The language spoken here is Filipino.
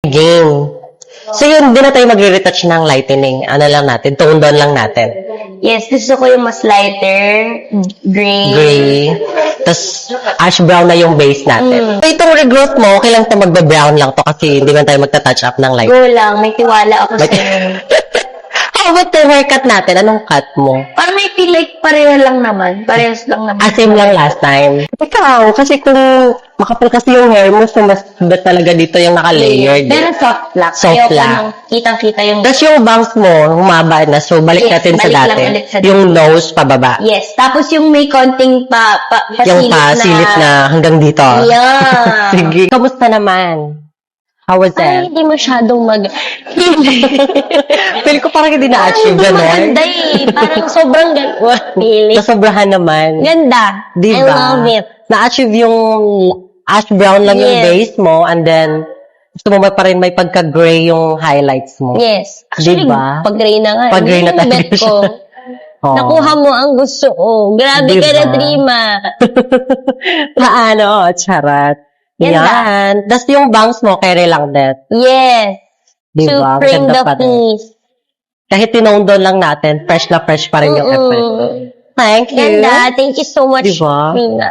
Game. So yun, di na tayo magre-retouch ng lightening. Ano lang natin, tone down lang natin. Yes, gusto ko yung mas lighter, gray. Gray. Tapos ash brown na yung base natin. So itong regrowth mo, okay lang ito magbe-brown lang to kasi hindi man tayo magta-touch up ng light. Go lang, may tiwala ako May- sa'yo. How about the haircut natin? Anong cut mo? Parang may feel like pareho lang naman. Parehas lang naman. Same lang last time. Ikaw, kasi kung makapal kasi yung hair mo, so mas ba talaga dito yung naka-layered. Pero soft lock. Soft Ayoko lock. nang kitang-kita yung... Tapos yung bangs mo, humaba na. So, balik Yes, natin sa balik lang dati. ulit sa Yung nose, pababa. Yes. Tapos yung may konting Yung pasilip silip na hanggang dito. Yeah. Sige. Kamusta naman? How was Ay, it? hindi masyadong Feel ko parang hindi na-achieve Parang gano'n. maganda eh. Parang sobrang ganda. Really? Nasobrahan naman. Ganda. Diba? I love it. Na-achieve yung ash brown lang yung Yes. base mo and then gusto mo pa rin may pagka-gray yung highlights mo. Yes. Actually, Diba? pag-gray na nga. Pag-gray na Yung talaga bet ko. siya. Oh. Nakuha mo ang gusto ko. Grabe ka Diba? na, Trima. Paano? Charat. Ganda. Yan. Tapos yung bangs mo, carry lang din. Yes. Diba? To frame Ganda the pa rin. piece. Kahit tinone down lang natin, fresh na fresh pa rin yung effect. Thank you. Ganda. Thank you so much, Diba? Trina.